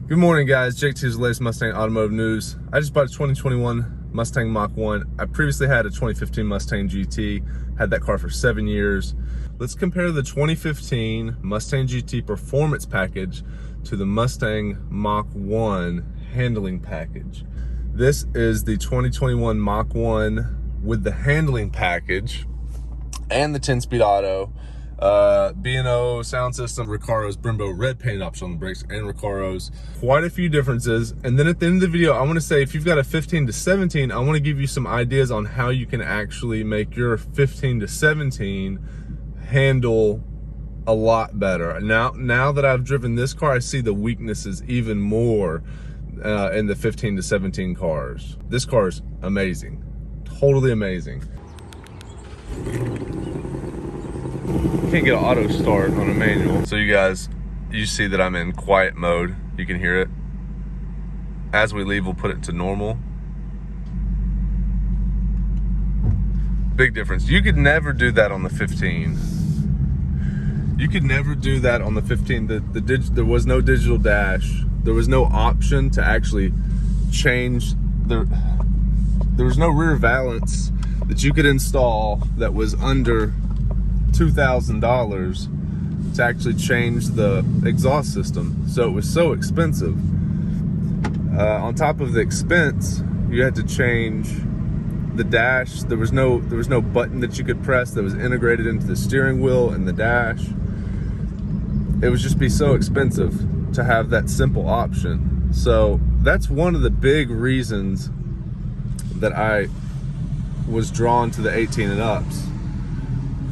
Good morning, guys. Jake T's latest Mustang automotive news. I just bought a 2021 Mustang Mach 1. I previously had a 2015 Mustang GT, had that car for 7 years. Let's compare the 2015 Mustang GT Performance Package to the Mustang Mach 1 handling package. This is the 2021 Mach 1 with the handling package and the 10-speed auto. B&O sound system, Recaro's Brembo red paint option on the brakes, and Recaro's. Quite a few differences. And then at the end of the video, I want to say if you've got a 15 to 17, I want to give you some ideas on how you can actually make your 15 to 17 handle a lot better. Now that I've driven this car, I see the weaknesses even more in the 15 to 17 cars. This car is amazing, totally amazing. Can't get an auto start on a manual. So you see that I'm in quiet mode. You can hear it. As we leave, we'll put it to normal. Big difference. You could never do that on the 15. You could never do that on the 15. There was no digital dash. There was no option to actually change. There was no rear valance that you could install that was under $2,000 to actually change the exhaust system. So it was so expensive. On top of the expense, you had to change the dash. There was no button that you could press that was integrated into the steering wheel and the dash. It would just be so expensive to have that simple option. So that's one of the big reasons that I was drawn to the 18 and ups,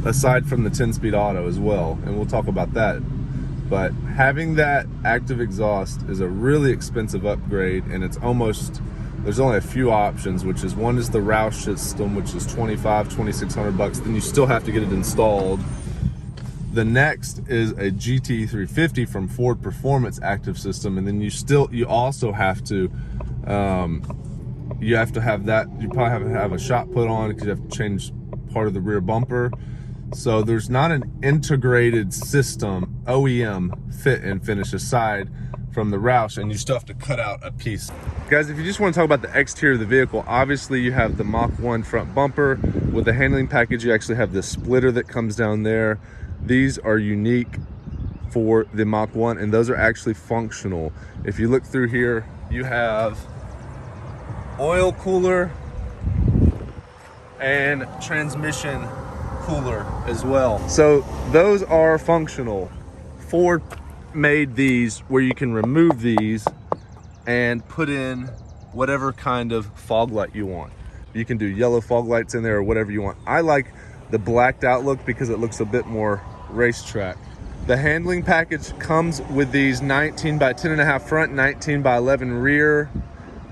aside from the 10-speed auto as well, and we'll talk about that. But having that active exhaust is a really expensive upgrade, and there's only a few options, which is one is the Roush system, which is $2,600 bucks. Then you still have to get it installed. The next is a GT350 from Ford Performance active system, and then you also have to have that. You probably have to have a shot put on because you have to change part of the rear bumper. So there's not an integrated system, OEM fit and finish aside from the Roush, and you still have to cut out a piece. Guys, if you just want to talk about the exterior of the vehicle, obviously you have the Mach 1 front bumper. With the handling package, you actually have this splitter that comes down there. These are unique for the Mach 1, and those are actually functional. If you look through here, you have oil cooler and transmission cooler as well. So those are functional. Ford made these where you can remove these and put in whatever kind of fog light you want. You can do yellow fog lights in there or whatever you want. I like the blacked out look because it looks a bit more racetrack. The handling package comes with these 19 by 10.5 front, 19 by 11 rear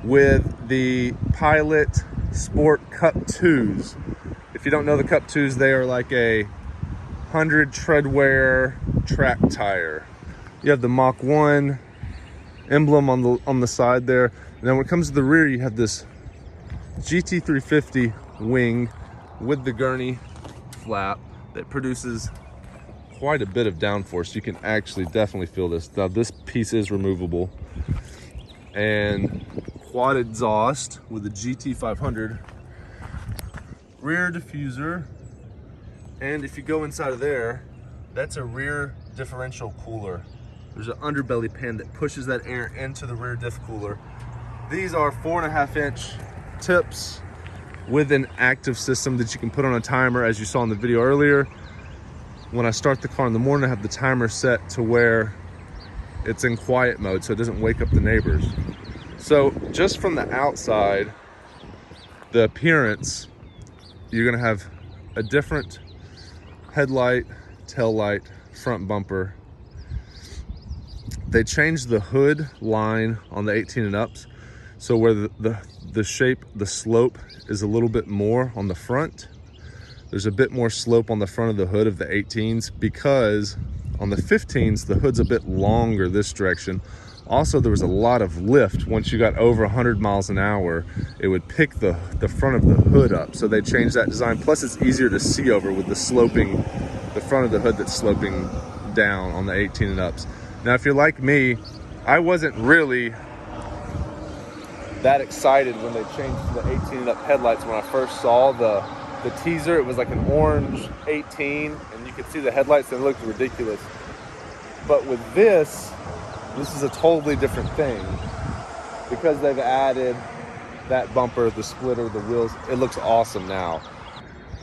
with the Pilot Sport Cup 2s. If you don't know the Cup 2s, they are like a 100 treadwear track tire. You have the Mach 1 emblem on the side there. And then when it comes to the rear, you have this GT350 wing with the gurney flap that produces quite a bit of downforce. You can actually definitely feel this. Now this piece is removable. And quad exhaust with the GT500. Rear diffuser, and if you go inside of there, that's a rear differential cooler. There's an underbelly pan that pushes that air into the rear diff cooler. These are 4.5-inch tips with an active system that you can put on a timer, as you saw in the video earlier. When I start the car in the morning, I have the timer set to where it's in quiet mode so it doesn't wake up the neighbors. So just from the outside, the appearance, you're gonna have a different headlight, tail light, front bumper. They changed the hood line on the 18 and ups, so where the shape, the slope is a little bit more on the front. There's a bit more slope on the front of the hood of the 18s, because on the 15s, the hood's a bit longer this direction. Also, there was a lot of lift. Once you got over 100 miles an hour, it would pick the front of the hood up. So they changed that design. Plus, it's easier to see over with the front of the hood that's sloping down on the 18 and ups. Now, if you're like me, I wasn't really that excited when they changed to the 18 and up headlights. When I first saw the teaser, it was like an orange 18 and you could see the headlights and it looked ridiculous. But with this is a totally different thing because they've added that bumper, the splitter, the wheels. It looks awesome now.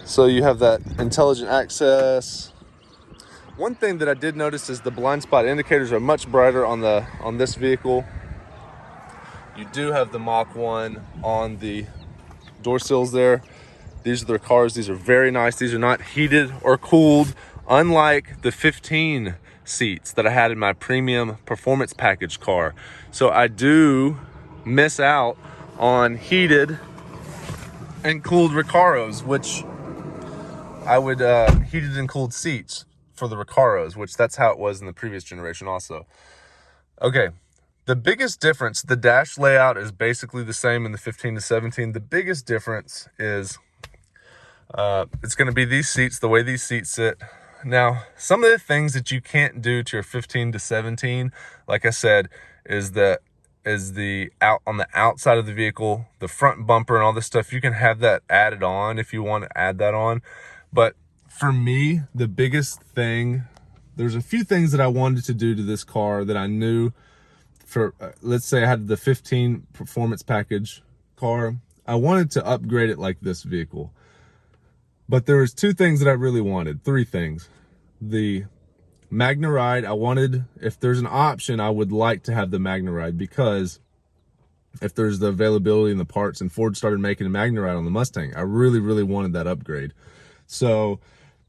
So you have that intelligent access. One thing that I did notice is the blind spot indicators are much brighter on this vehicle. You do have the Mach 1 on the door sills there. These are their cars. These are very nice. These are not heated or cooled, unlike the 15 seats that I had in my premium performance package car. So I do miss out on heated and cooled Recaros, which I would heated and cooled seats for the Recaros, which that's how it was in the previous generation also. Okay. The biggest difference, the dash layout is basically the same in the 15 to 17. The biggest difference is it's going to be these seats, the way these seats sit. Now, some of the things that you can't do to your 15 to 17, like I said, is the out on the outside of the vehicle, the front bumper and all this stuff. You can have that added on if you want to add that on. But for me, the biggest thing, there's a few things that I wanted to do to this car that I knew. For let's say I had the 15 performance package car, I wanted to upgrade it like this vehicle. But there was two things that I really wanted, three things. The Magna Ride, I wanted, if there's an option, I would like to have the Magna Ride, because if there's the availability in the parts and Ford started making a Magna Ride on the Mustang, I really, really wanted that upgrade. So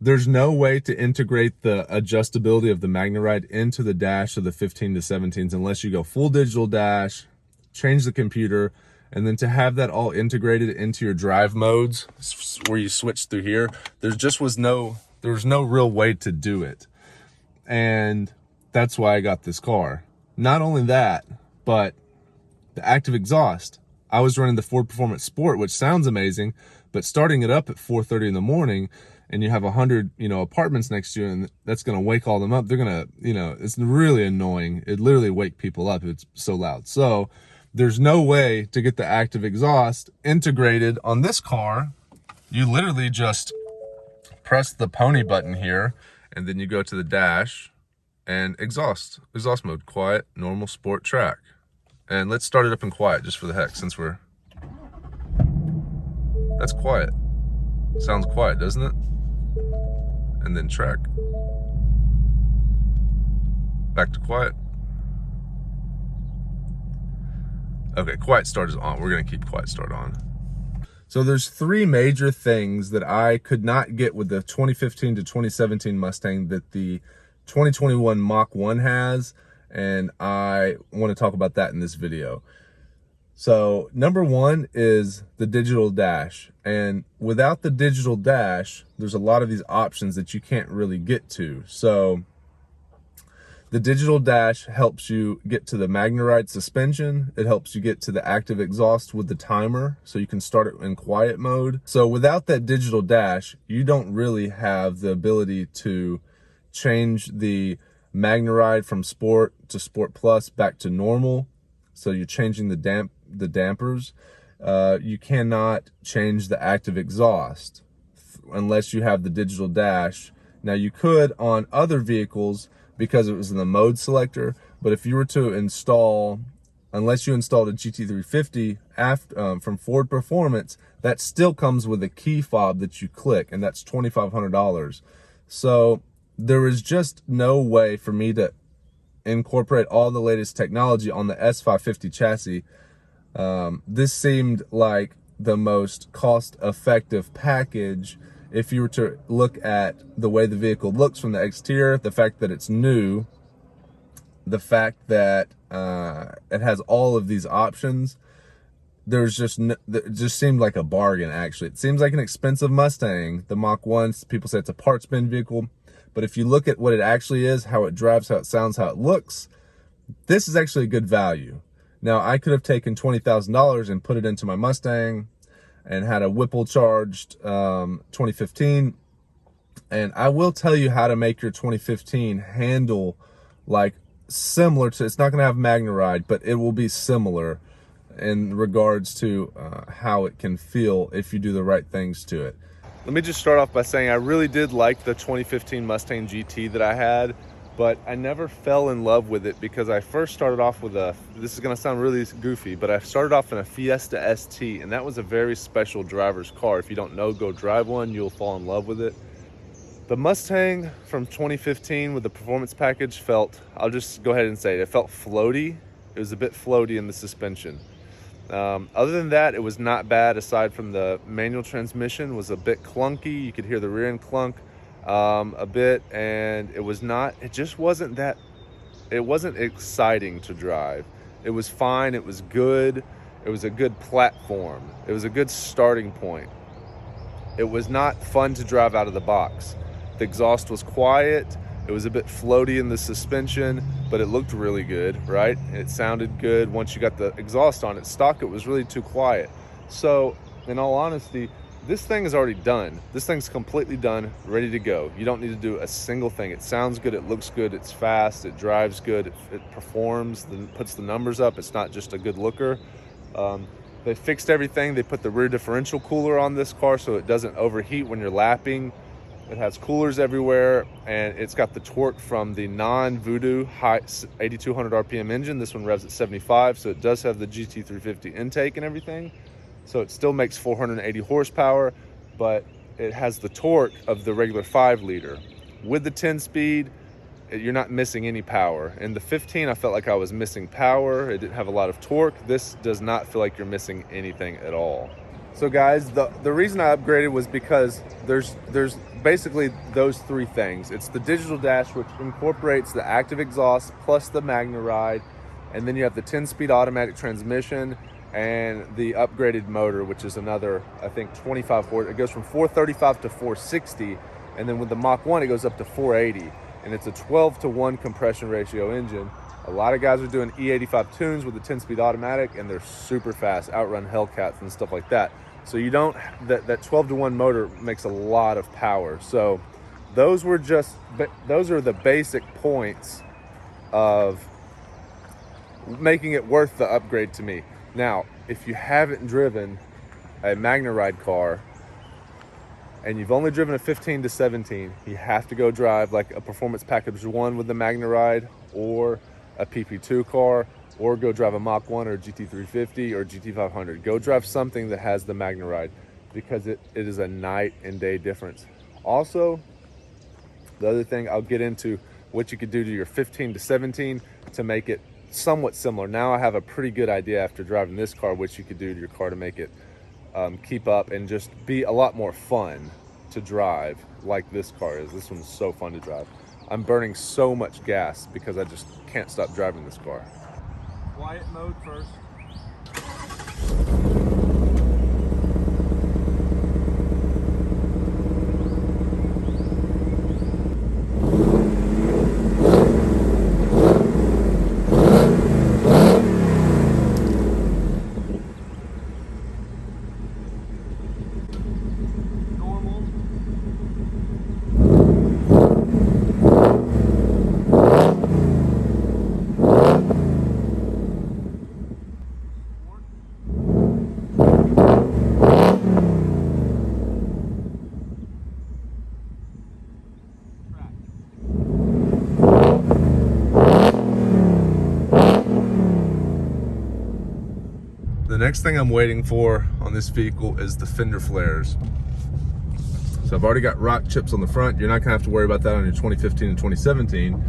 there's no way to integrate the adjustability of the Magna Ride into the dash of the 15 to 17s unless you go full digital dash, change the computer, and then to have that all integrated into your drive modes where you switch through here, there was no real way to do it. And that's why I got this car. Not only that, but the active exhaust. I was running the Ford Performance Sport, which sounds amazing, but starting it up at 4:30 in the morning, and you have 100, apartments next to you, and that's going to wake all them up. They're going to, it's really annoying. It literally wake people up. It's so loud. So there's no way to get the active exhaust integrated on this car. You literally just press the pony button here, and then you go to the dash and exhaust mode, quiet, normal, sport, track. And let's start it up in quiet just for the heck, since that's quiet. Sounds quiet, doesn't it? And then track. Back to quiet. Okay, quiet start is on. We're gonna keep quiet start on. So there's three major things that I could not get with the 2015 to 2017 Mustang that the 2021 Mach 1 has, and I want to talk about that in this video. So number one is the digital dash, and without the digital dash, there's a lot of these options that you can't really get to. So the digital dash helps you get to the Magna Ride suspension. It helps you get to the active exhaust with the timer, so you can start it in quiet mode. So without that digital dash, you don't really have the ability to change the Magna Ride from Sport to Sport Plus back to normal. So you're changing the dampers. You cannot change the active exhaust unless you have the digital dash. Now you could on other vehicles because it was in the mode selector, but if you were to install, unless you installed a GT350 from Ford Performance, that still comes with a key fob that you click, and that's $2,500. So there is just no way for me to incorporate all the latest technology on the S550 chassis. This seemed like the most cost-effective package if you were to look at the way the vehicle looks from the exterior, the fact that it's new, the fact that it has all of these options. It just seemed like a bargain, actually. It seems like an expensive Mustang, the Mach 1. People say it's a parts bin vehicle, but if you look at what it actually is, how it drives, how it sounds, how it looks, this is actually a good value. Now, I could have taken $20,000 and put it into my Mustang and had a Whipple charged 2015. And I will tell you how to make your 2015 handle like similar to, it's not going to have MagneRide, but it will be similar in regards to how it can feel if you do the right things to it. Let me just start off by saying I really did like the 2015 Mustang GT that I had, but I never fell in love with it because I first started off with this is going to sound really goofy, but I started off in a Fiesta ST, and that was a very special driver's car. If you don't know, go drive one, you'll fall in love with it. The Mustang from 2015 with the performance package felt, I'll just go ahead and say it felt floaty. It was a bit floaty in the suspension. Other than that, it was not bad, aside from the manual transmission was a bit clunky. You could hear the rear end clunk a bit, and it wasn't exciting to drive. It was fine, it was good, it was a good platform, it was a good starting point. It was not fun to drive out of the box. The exhaust was quiet, it was a bit floaty in the suspension, but it looked really good, right? It sounded good. Once you got the exhaust on it, stock, it was really too quiet. So in all honesty, this thing is already done. This thing's completely done, ready to go. You don't need to do a single thing. It sounds good, it looks good, it's fast, it drives good, it performs, puts the numbers up. It's not just a good looker. They fixed everything. They put the rear differential cooler on this car so it doesn't overheat when you're lapping. It has coolers everywhere, and it's got the torque from the non-Voodoo high 8,200 RPM engine. This one revs at 75, so it does have the GT350 intake and everything. So it still makes 480 horsepower, but it has the torque of the regular 5-liter. With the 10-speed, you're not missing any power. In the 15, I felt like I was missing power. It didn't have a lot of torque. This does not feel like you're missing anything at all. So guys, the reason I upgraded was because there's basically those three things. It's the digital dash, which incorporates the active exhaust plus the MagneRide, and then you have the 10-speed automatic transmission and the upgraded motor, which is another, I think, 25 horse. It goes from 435 to 460, and then with the Mach 1 it goes up to 480, and it's a 12-to-1 compression ratio engine. A lot of guys are doing E85 tunes with the 10-speed automatic, and they're super fast, outrun Hellcats and stuff like that. So you don't, that 12-to-1 motor makes a lot of power. So those are the basic points of making it worth the upgrade to me. Now, if you haven't driven a MagneRide car and you've only driven a 15 to 17, you have to go drive like a Performance Package 1 with the MagneRide, or a PP2 car, or go drive a Mach 1 or a GT350 or GT500. Go drive something that has the MagneRide, because it is a night and day difference. Also, the other thing I'll get into, what you could do to your 15 to 17 to make it somewhat similar. Now I have a pretty good idea after driving this car what you could do to your car to make it keep up and just be a lot more fun to drive like this car is. This one's so fun to drive. I'm burning so much gas because I just can't stop driving this car. Quiet mode first. The next thing I'm waiting for on this vehicle is the Fender Flares. So I've already got rock chips on the front. You're not gonna have to worry about that on your 2015 and 2017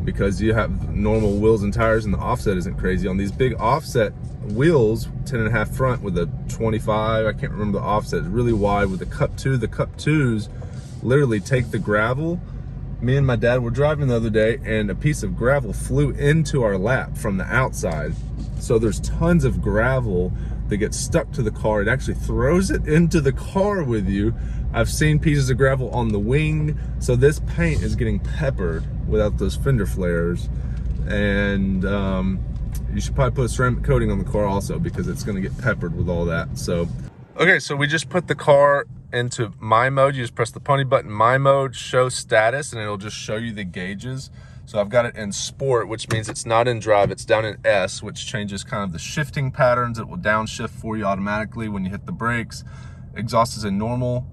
because you have normal wheels and tires and the offset isn't crazy. On these big offset wheels, 10.5 front with a 25, I can't remember the offset, it's really wide with the Cup 2. The Cup 2s literally take the gravel. Me and my dad were driving the other day and a piece of gravel flew into our lap from the outside. So there's tons of gravel that gets stuck to the car. It actually throws it into the car with you. I've seen pieces of gravel on the wing. So this paint is getting peppered without those Fender Flares. And you should probably put a ceramic coating on the car also because it's gonna get peppered with all that. So, okay, so we just put the car into my mode. You just press the pony button, my mode, show status, and it'll just show you the gauges. So I've got it in sport, which means it's not in drive, it's down in S, which changes kind of the shifting patterns. It will downshift for you automatically when you hit the brakes. Exhaust is in normal,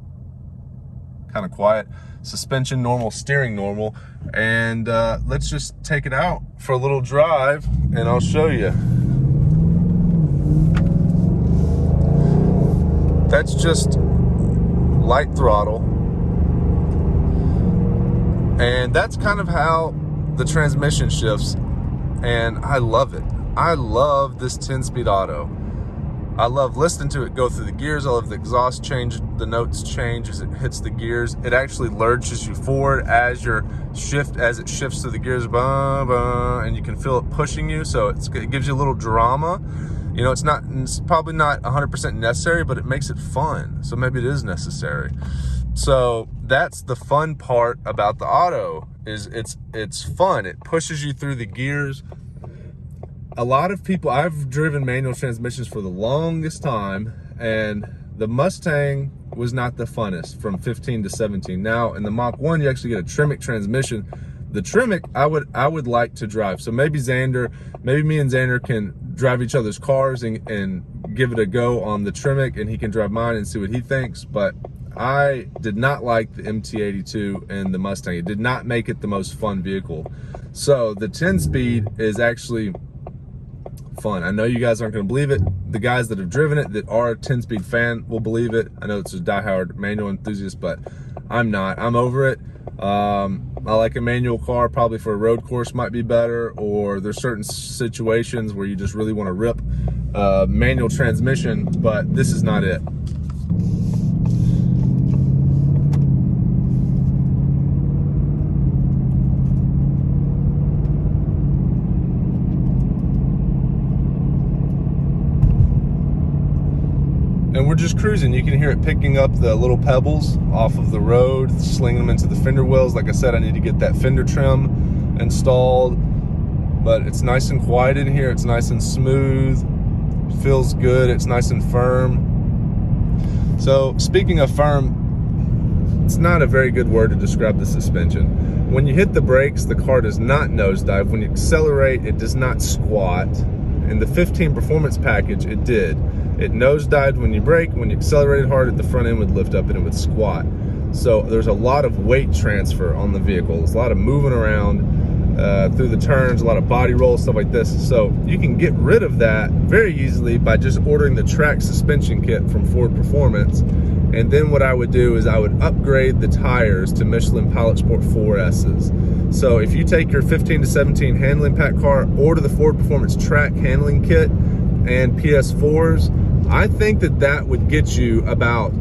kind of quiet. Suspension normal, steering normal. And let's just take it out for a little drive and I'll show you. That's just light throttle. And that's kind of how the transmission shifts, and I love it. I love this 10-speed auto. I love listening to it go through the gears. I love the exhaust change, the notes change as it hits the gears. It actually lurches you forward as it shifts through the gears, bah, bah, and you can feel it pushing you. So it gives you a little drama. You know, it's probably not 100% necessary, but it makes it fun. So maybe it is necessary. So that's the fun part about the auto, is it's fun. It pushes you through the gears. A lot of people, I've driven manual transmissions for the longest time, and the Mustang was not the funnest from 15 to 17. Now in the Mach 1, you actually get a Tremec transmission. The Tremec I would like to drive. So maybe me and Xander can drive each other's cars and give it a go on the Tremec, and he can drive mine and see what he thinks. But I did not like the MT82 and the Mustang. It did not make it the most fun vehicle. So the 10-speed is actually fun. I know you guys aren't going to believe it. The guys that have driven it, that are a 10-speed fan, will believe it. I know it's a diehard manual enthusiast, but I'm not. I'm over it. I like a manual car, probably for a road course might be better, or there's certain situations where you just really want to rip manual transmission, but this is not it. And we're just cruising. You can hear it picking up the little pebbles off of the road, slinging them into the fender wells. Like I said, I need to get that fender trim installed, but it's nice and quiet in here. It's nice and smooth, feels good. It's nice and firm. So speaking of firm, it's not a very good word to describe the suspension. When you hit the brakes, the car does not nosedive. When you accelerate, it does not squat. In the 15 Performance Package, it did. It nosedived when you brake. When you accelerated hard, the front end would lift up and it would squat. So there's a lot of weight transfer on the vehicle. There's a lot of moving around through the turns, a lot of body roll, stuff like this. So you can get rid of that very easily by just ordering the track suspension kit from Ford Performance. And then what I would do is I would upgrade the tires to Michelin Pilot Sport 4S's. So if you take your 15 to 17 handling pack car, order the Ford Performance track handling kit and PS4s, I think that would get you about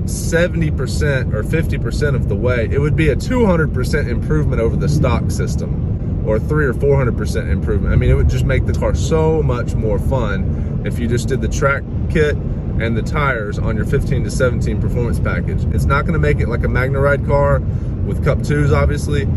70% or 50% of the way. It would be a 200% improvement over the stock system, or 300 or 400% improvement. I mean, it would just make the car so much more fun if you just did the track kit and the tires on your 15 to 17 Performance Package. It's not gonna make it like a Magna Ride car with Cup 2s, obviously.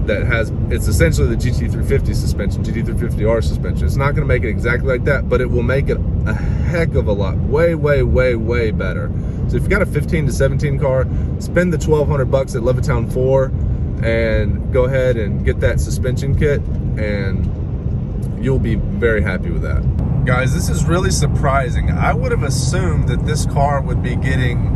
It's essentially the GT350 suspension, GT350R suspension. It's not gonna make it exactly like that, but it will make it a heck of a lot, way, way, way, way better. So if you got a 15 to 17 car, spend the $1,200 at Levittown 4 and go ahead and get that suspension kit, and you'll be very happy with that. Guys, this is really surprising. I would have assumed that this car would be getting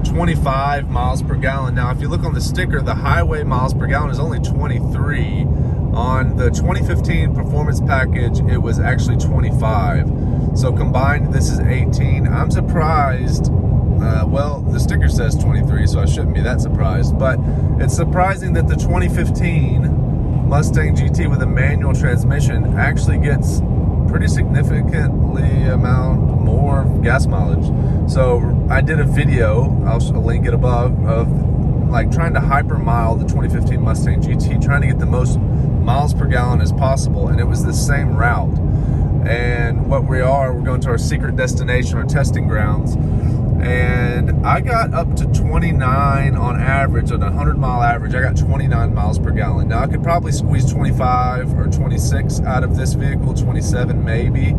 25 miles per gallon. Now, if you look on the sticker, the highway miles per gallon is only 23. On the 2015 Performance Package, it was actually 25. So combined, this is 18. I'm surprised. Well, the sticker says 23, so I shouldn't be that surprised. But it's surprising that the 2015 Mustang GT with a manual transmission actually gets pretty significantly amount more gas mileage. So I did a video, I'll link it above, of like trying to hyper mile the 2015 Mustang GT, trying to get the most miles per gallon as possible, and it was the same route. And we're going to our secret destination, our testing grounds, and I got up to 29 on average. On a 100-mile average, I got 29 miles per gallon. Now, I could probably squeeze 25 or 26 out of this vehicle, 27 maybe,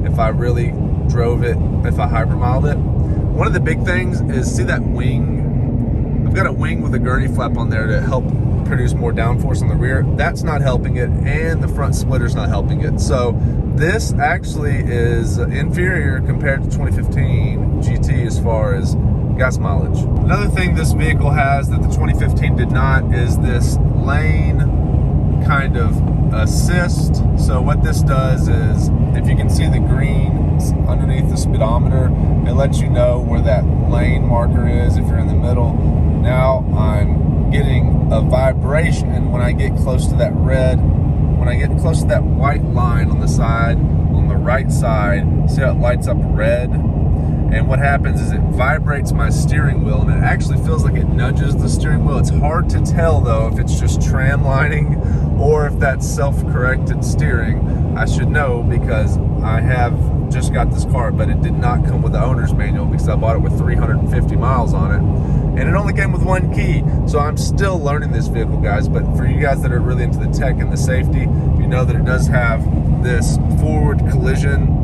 if I really drove it, if I hypermiled it. One of the big things is, see that wing? I've got a wing with a gurney flap on there to help produce more downforce on the rear. That's not helping it, and the front splitter's not helping it. So this actually is inferior compared to 2015 GT as far as gas mileage. Another thing this vehicle has that the 2015 did not is this lane kind of assist. So what this does is, if you can see the green underneath the speedometer, it lets you know where that lane marker is if you're in the middle. Now I'm getting a vibration when I get close to that red, when I get close to that white line on the side, on the right side. See how it lights up red? And what happens is it vibrates my steering wheel, and it actually feels like it nudges the steering wheel. It's hard to tell though if it's just tram lining or if that's self-corrected steering. I should know because I have just got this car, but it did not come with the owner's manual because I bought it with 350 miles on it. And it only came with one key. So I'm still learning this vehicle, guys. But for you guys that are really into the tech and the safety, you know that it does have this forward collision.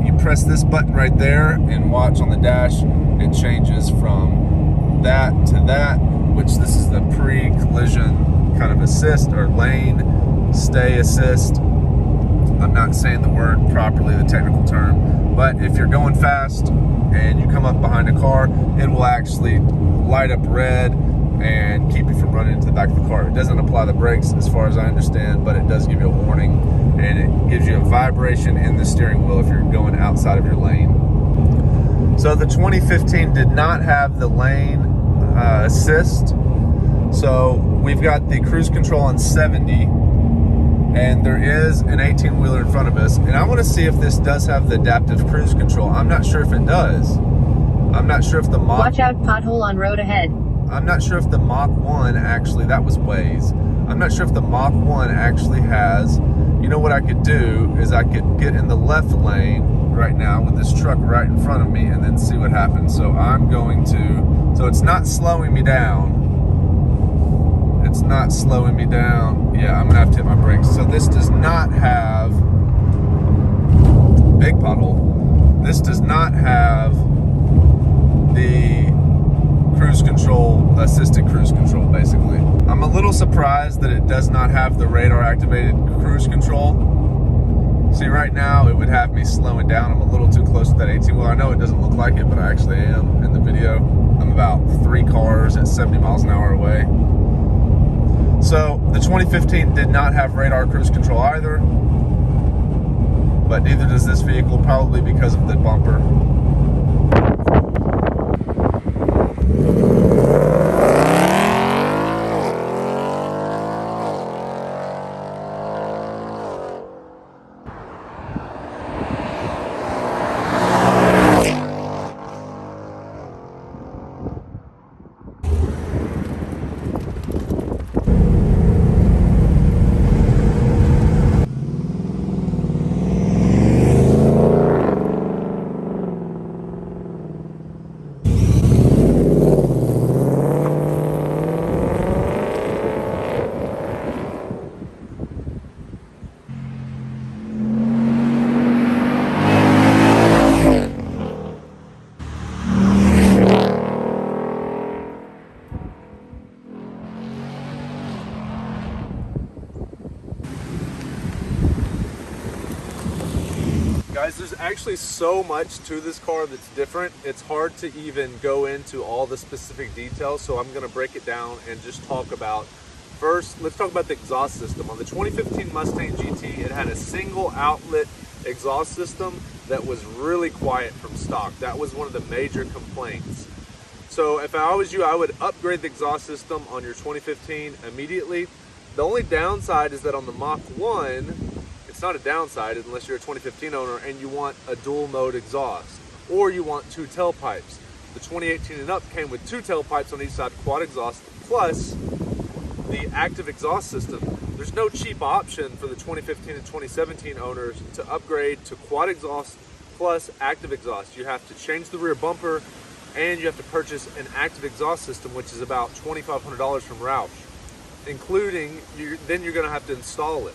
You press this button right there and watch on the dash, it changes from that to that, which this is the pre-collision kind of assist or lane stay assist. I'm not saying the word properly, the technical term, but if you're going fast and you come up behind a car, it will actually light up red and keep you from running into the back of the car. It doesn't apply the brakes as far as I understand, but it does give you a warning, and it gives you a vibration in the steering wheel if you're going outside of your lane. So the 2015 did not have the lane assist. So we've got the cruise control on 70, and there is an 18-wheeler in front of us, and I want to see if this does have the adaptive cruise control. I'm not sure if it does. I'm not sure if the Mach... Watch out, pothole on road ahead. I'm not sure if the Mach 1 actually, that was Waze. I'm not sure if the Mach 1 actually has, you know what I could do is I could get in the left lane right now with this truck right in front of me and then see what happens. So I'm going to, so it's not slowing me down. It's not slowing me down. Yeah, I'm gonna have to hit my brakes. So this does not have, big pothole. This does not have the cruise control, assisted cruise control, basically. I'm a little surprised that it does not have the radar activated cruise control. See, right now it would have me slowing down. I'm a little too close to that 18-wheeler. I know it doesn't look like it, but I actually am in the video. I'm about 3 cars at 70 miles an hour away. So the 2015 did not have radar cruise control either, but neither does this vehicle, probably because of the bumper. Guys, there's actually so much to this car that's different. It's hard to even go into all the specific details, so I'm gonna break it down and just talk about, first, let's talk about the exhaust system. On the 2015 Mustang GT, it had a single outlet exhaust system that was really quiet from stock. That was one of the major complaints. So if I was you, I would upgrade the exhaust system on your 2015 immediately. The only downside is that on the Mach 1, it's not a downside unless you're a 2015 owner and you want a dual mode exhaust, or you want 2 tailpipes. The 2018 and up came with 2 tailpipes on each side, quad exhaust, plus the active exhaust system. There's no cheap option for the 2015 and 2017 owners to upgrade to quad exhaust plus active exhaust. You have to change the rear bumper and you have to purchase an active exhaust system, which is about $2,500 from Roush, including, then you're gonna have to install it.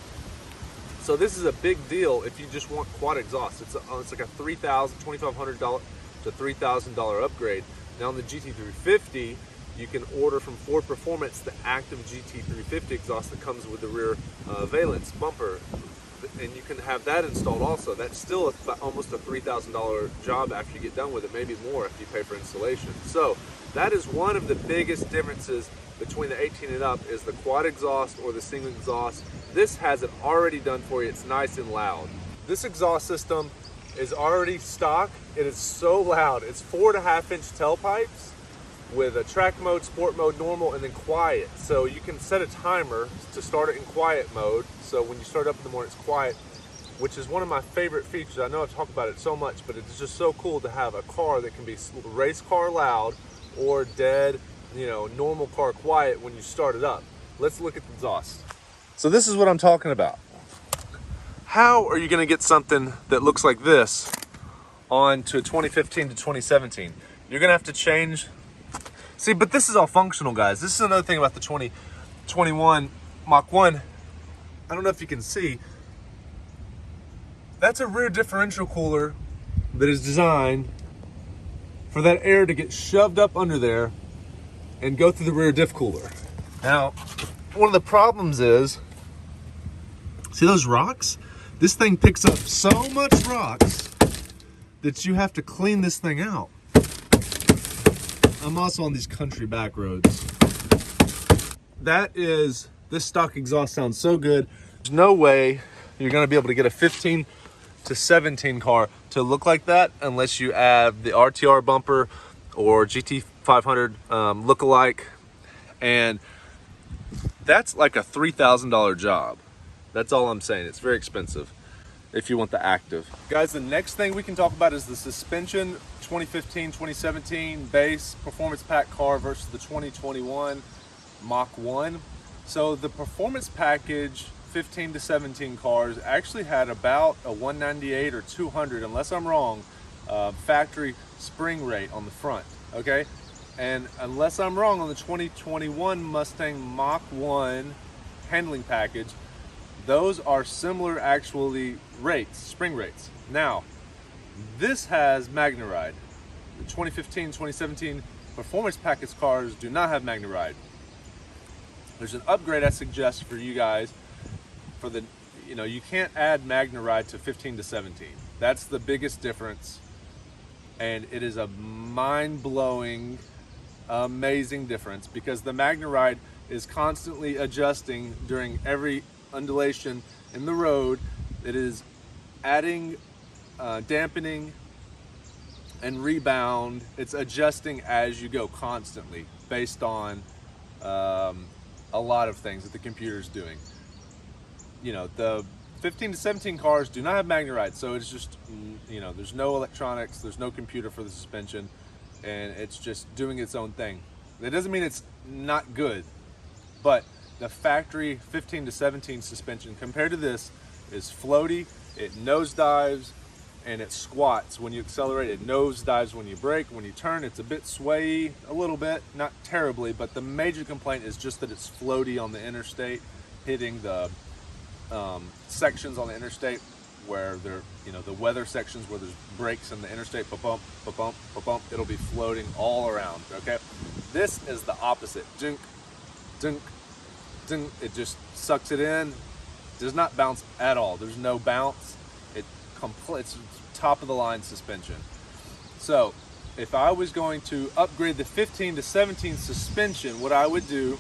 So this is a big deal if you just want quad exhaust. It's like a $2,500 to $3,000 upgrade. Now on the GT350, you can order from Ford Performance the active GT350 exhaust that comes with the rear valence bumper, and you can have that installed also. That's still almost a $3,000 job after you get done with it, maybe more if you pay for installation. So that is one of the biggest differences between the 18 and up, is the quad exhaust or the single exhaust. This has it already done for you. It's nice and loud. This exhaust system is already stock. It is so loud. It's 4.5-inch tailpipes with a track mode, sport mode, normal, and then quiet. So you can set a timer to start it in quiet mode. So when you start up in the morning, it's quiet, which is one of my favorite features. I know I've talked about it so much, but it's just so cool to have a car that can be race car loud or dead, you know, normal car quiet when you start it up. Let's look at the exhaust. So this is what I'm talking about. How are you going to get something that looks like this onto a 2015 to 2017? You're going to have to change. See, but this is all functional, guys. This is another thing about the 2021 Mach 1. I don't know if you can see. That's a rear differential cooler that is designed for that air to get shoved up under there and go through the rear diff cooler. Now, one of the problems is, see those rocks? This thing picks up so much rocks that you have to clean this thing out. I'm also on these country back roads. This stock exhaust sounds so good. There's no way you're gonna be able to get a 15 to 17 car to look like that unless you add the RTR bumper or GT500 look-alike, and that's like a $3,000 job. That's all I'm saying. It's very expensive if you want the active. Guys, the next thing we can talk about is the suspension. 2015, 2017 base performance pack car versus the 2021 Mach 1. So the performance package 15 to 17 cars actually had about a 198 or 200, unless I'm wrong, factory spring rate on the front, okay? And unless I'm wrong, on the 2021 Mustang Mach 1 handling package, those are similar actually rates, spring rates. Now, this has MagneRide. The 2015, 2017 performance package cars do not have MagneRide. There's an upgrade I suggest for you guys. For the, you know, you can't add MagneRide to 15 to 17. That's the biggest difference, and it is a mind-blowing, amazing difference, because the MagneRide is constantly adjusting during every undulation in the road. It is adding dampening and rebound. It's adjusting as you go constantly based on a lot of things that the computer is doing. You know, the 15 to 17 cars do not have MagneRide, so it's just, you know, there's no electronics, there's no computer for the suspension, and it's just doing its own thing. That doesn't mean it's not good, but the factory 15 to 17 suspension compared to this is floaty, it nosedives, and it squats when you accelerate. It nosedives when you brake. When you turn, it's a bit swayy, a little bit, not terribly, but the major complaint is just that it's floaty on the interstate, hitting the sections on the interstate where they're, you know, the weather sections where there's brakes in the interstate, ba-bump, ba-bump, ba-bump, it'll be floating all around, okay? This is the opposite. Dunk, dunk, dunk. It just sucks it in, does not bounce at all. There's no bounce. It's top of the line suspension. So if I was going to upgrade the 15 to 17 suspension, what I would do,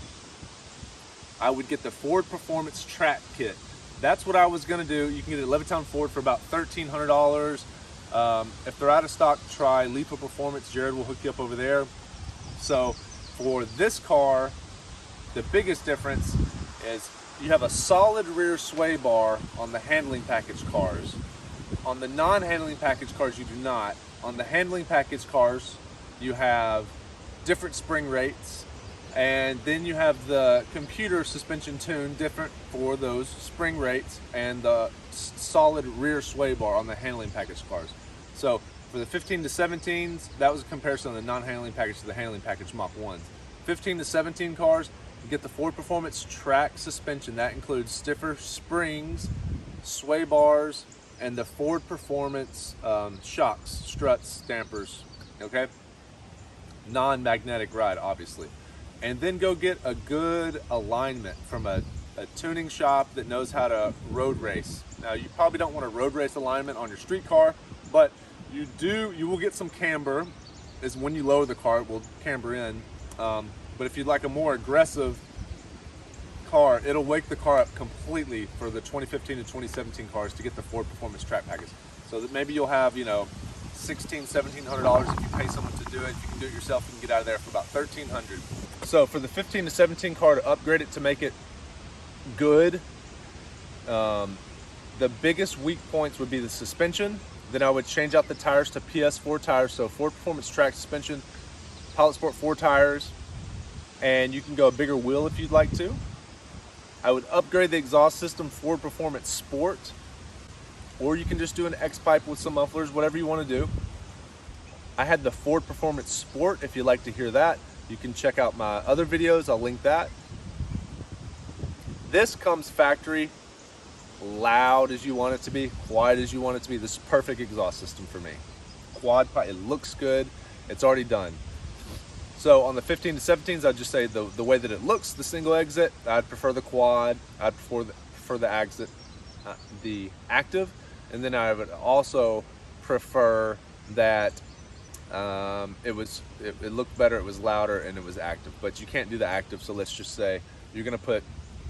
I would get the Ford Performance Track Kit. That's what I was gonna do. You can get it at Levittown Ford for about $1,300. If they're out of stock, try Lipa Performance. Jared will hook you up over there. So for this car, the biggest difference is you have a solid rear sway bar on the handling package cars. On the non-handling package cars, you do not. On the handling package cars, you have different spring rates, and then you have the computer suspension tune different for those spring rates, and the solid rear sway bar on the handling package cars. So for the 15 to 17s, that was a comparison of the non-handling package to the handling package Mach 1s. 15 to 17 cars, you get the Ford Performance Track suspension. That includes stiffer springs, sway bars, and the Ford Performance shocks, struts, dampers, okay? Non-magnetic ride, obviously. and then go get a good alignment from a tuning shop that knows how to road race. Now, you probably don't want a road race alignment on your street car, but you will get some camber. Is when you lower the car, it will camber in. But if you'd like a more aggressive car, it'll wake the car up completely for the 2015 and 2017 cars to get the Ford Performance Track Package. So that maybe you'll have, you know, $1,600, $1,700 if you pay someone to do it. If you can do it yourself, you can get out of there for about $1,300. So for the 15 to 17 car, to upgrade it to make it good, the biggest weak points would be the suspension. Then I would change out the tires to PS4 tires, so Ford Performance Track suspension, Pilot Sport 4 tires, and you can go a bigger wheel if you'd like to. I would upgrade the exhaust system, Ford Performance Sport, or you can just do an X-pipe with some mufflers, whatever you want to do. I had the Ford Performance Sport. If you'd like to hear that, you can check out my other videos. I'll link that. This comes factory, loud as you want it to be, quiet as you want it to be. This is perfect exhaust system for me. Quad pipe, it looks good. It's already done. So on the 15 to 17s, I'd just say the way that it looks, the single exit, I'd prefer the quad. I'd prefer the exit, the active, and then I would also prefer that it looked better, it was louder, and it was active. But you can't do the active, so let's just say you're gonna put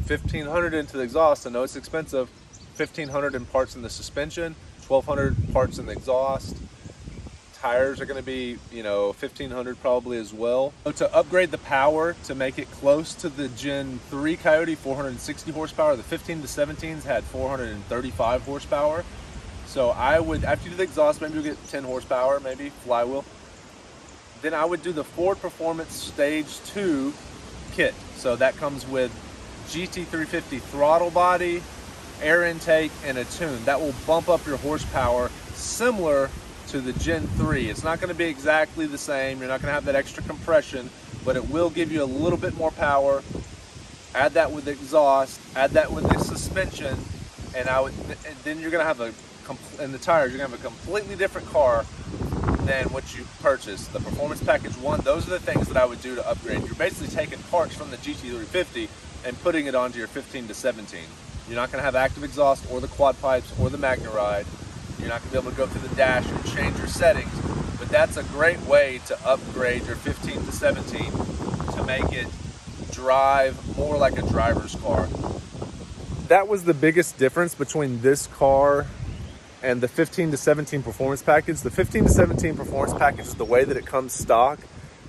$1,500 into the exhaust. I know it's expensive. $1,500 in parts in the suspension, $1,200 parts in the exhaust. Tires are going to be, you know, $1,500 probably as well. So to upgrade the power to make it close to the Gen 3 Coyote, 460 horsepower. The 15 to 17s had 435 horsepower. So I would, after you do the exhaust, maybe you'll get 10 horsepower, maybe flywheel. Then I would do the Ford Performance Stage 2 kit. So that comes with GT350 throttle body, air intake, and a tune. That will bump up your horsepower similar to the Gen 3. It's not going to be exactly the same. You're not going to have that extra compression, but it will give you a little bit more power. Add that with the exhaust, add that with the suspension, and then you're going to have and the tires, you're going to have a completely different car than what you purchased. The Performance Package 1, those are the things that I would do to upgrade. You're basically taking parts from the GT350 and putting it onto your 15 to 17. You're not going to have active exhaust or the quad pipes or the Magna Ride. You're not going to be able to go through the dash and change your settings, but that's a great way to upgrade your 15 to 17 to make it drive more like a driver's car. That was the biggest difference between this car and the 15 to 17 Performance Package. The 15 to 17 Performance Package, the way that it comes stock,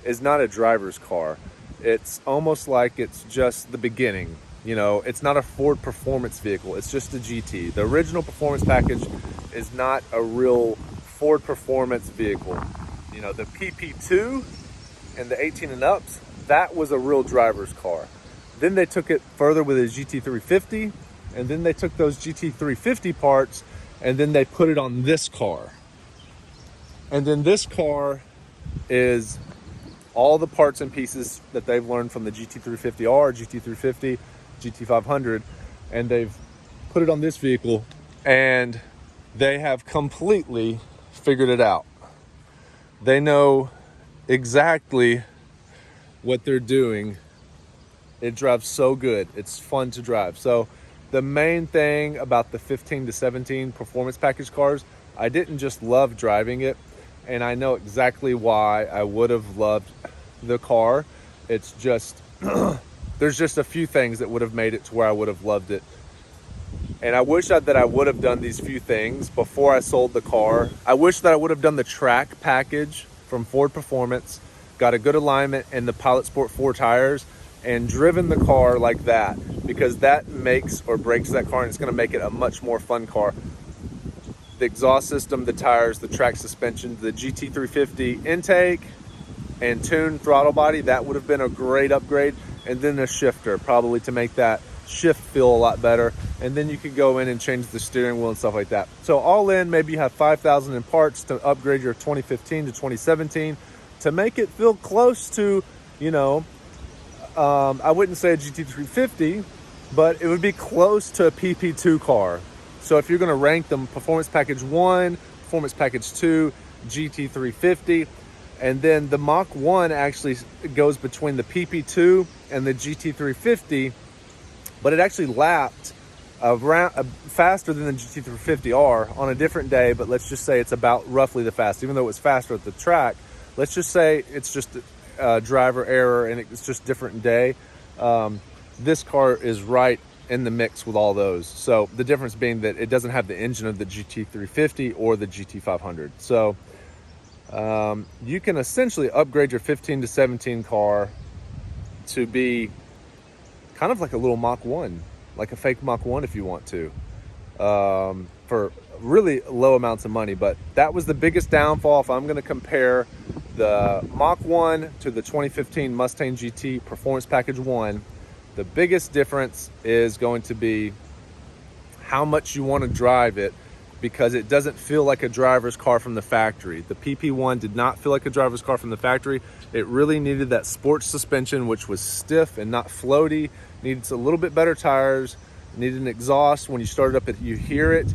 is not a driver's car. It's almost like it's just the beginning. You know, it's not a Ford performance vehicle, it's just a GT. The original Performance Package is not a real Ford performance vehicle. You know, the PP2 and the 18 and ups, that was a real driver's car. Then they took it further with a GT350, and then they took those GT350 parts and then they put it on this car. And then this car is all the parts and pieces that they've learned from the GT350R, GT350, GT500, and they've put it on this vehicle, and they have completely figured it out. They know exactly what they're doing. It drives so good. It's fun to drive. So the main thing about the 15 to 17 Performance Package cars, I didn't just love driving it, and I know exactly why I would have loved the car. It's just there's just a few things that would have made it to where I would have loved it. And I wish that I would have done these few things before I sold the car. I wish that I would have done the track package from Ford Performance, got a good alignment and the Pilot Sport 4 tires, and driven the car like that, because that makes or breaks that car, and it's going to make it a much more fun car. The exhaust system, the tires, the track suspension, the GT350 intake and tuned throttle body, that would have been a great upgrade. And then a shifter, probably, to make that shift feel a lot better. And then you could go in and change the steering wheel and stuff like that. So all in, maybe you have 5,000 in parts to upgrade your 2015 to 2017 to make it feel close to, you know, I wouldn't say a GT350, but it would be close to a PP2 car. So if you're going to rank them, Performance Package 1, Performance Package 2, GT350, And then the Mach 1 actually goes between the PP2 and the GT350, but it actually lapped around faster than the GT350R on a different day, but let's just say it's about roughly the fast, even though it was faster at the track. Let's just say it's just driver error and it's just different day. This car is right in the mix with all those. So the difference being that it doesn't have the engine of the GT350 or the GT500. So you can essentially upgrade your 15 to 17 car to be kind of like a little Mach 1, like a fake Mach 1 if you want to, for really low amounts of money. But that was the biggest downfall. If I'm going to compare the Mach 1 to the 2015 Mustang GT Performance Package 1, the biggest difference is going to be how much you want to drive it, because it doesn't feel like a driver's car from the factory. The PP1 did not feel like a driver's car from the factory. It really needed that sports suspension, which was stiff and not floaty. Needs a little bit better tires. Needed an exhaust. When you start it up, you hear it.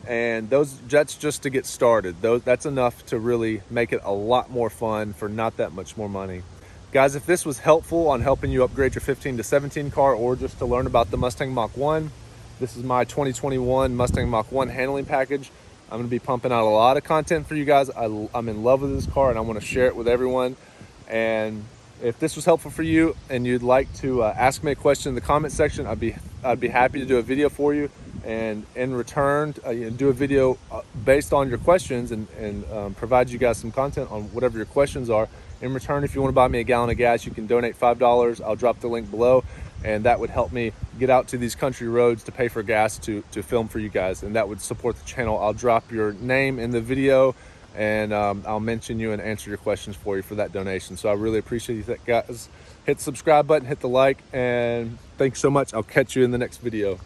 And that's just to get started. That's enough to really make it a lot more fun for not that much more money. Guys, if this was helpful on helping you upgrade your 15 to 17 car, or just to learn about the Mustang Mach 1, this is my 2021 Mustang Mach 1 handling package. I'm gonna be pumping out a lot of content for you guys. I'm in love with this car and I wanna share it with everyone. And if this was helpful for you and you'd like to ask me a question in the comment section, I'd be happy to do a video for you. And in return, do a video based on your questions and provide you guys some content on whatever your questions are. In return, if you want to buy me a gallon of gas, you can donate $5. I'll drop the link below, and that would help me get out to these country roads to pay for gas to film for you guys, and that would support the channel. I'll drop your name in the video, and I'll mention you and answer your questions for you for that donation. So I really appreciate you guys. Hit the subscribe button, hit the like, and thanks so much. I'll catch you in the next video.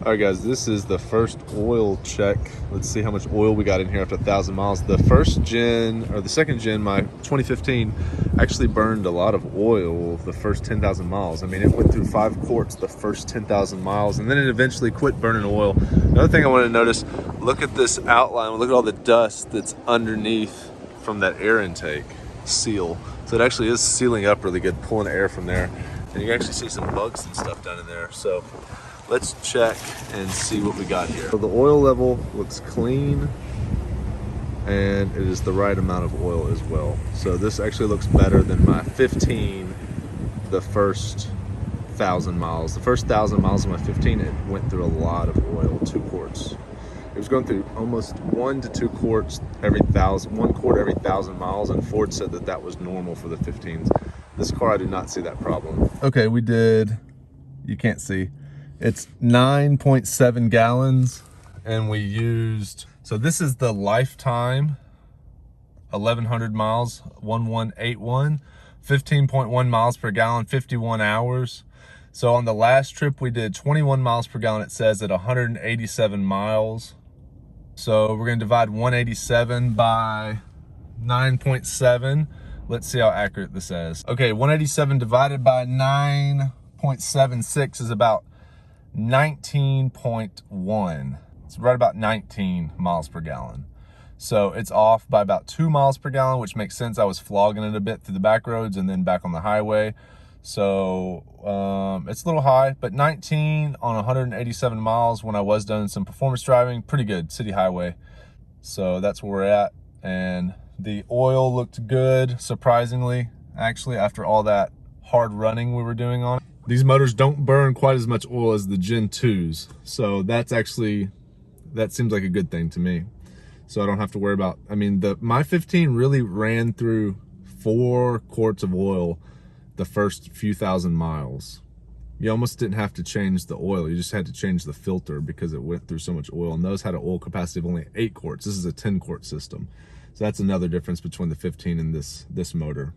All right, guys, this is the first oil check. Let's see how much oil we got in here after 1,000 miles. The second gen, my 2015, actually burned a lot of oil the first 10,000 miles. I mean, it went through 5 quarts the first 10,000 miles, and then it eventually quit burning oil. Another thing I wanted to notice, look at this outline. Look at all the dust that's underneath from that air intake seal. So it actually is sealing up really good, pulling air from there. And you can actually see some bugs and stuff down in there. So let's check and see what we got here. So the oil level looks clean, and it is the right amount of oil as well. So this actually looks better than my 15, the first 1,000 miles. The first 1,000 miles of my 15, it went through a lot of oil, 2 quarts. It was going through almost 1 to 2 quarts every 1,000, 1 quart every 1,000 miles, and Ford said that that was normal for the 15s. This car, I do not see that problem. Okay, we did, you can't see, it's 9.7 gallons, and we used, so this is the lifetime 1,100 miles, 1181, 15.1 miles per gallon, 51 hours. So on the last trip we did 21 miles per gallon, it says, at 187 miles. So we're gonna divide 187 by 9.7. Let's see how accurate this is. Okay, 187 divided by 9.76 is about 19.1. It's right about 19 miles per gallon. So it's off by about 2 miles per gallon, which makes sense. I was flogging it a bit through the back roads and then back on the highway. So it's a little high, but 19 on 187 miles when I was doing some performance driving, pretty good, city highway. So that's where we're at. And the oil looked good, surprisingly, actually, after all that hard running we were doing on it. These motors don't burn quite as much oil as the Gen 2s. So that's actually, that seems like a good thing to me. So I don't have to worry about, I mean, my 15 really ran through 4 quarts of oil the first few thousand miles. You almost didn't have to change the oil. You just had to change the filter because it went through so much oil. And those had an oil capacity of only 8 quarts. This is a 10 quart system. So that's another difference between the 15 and this motor.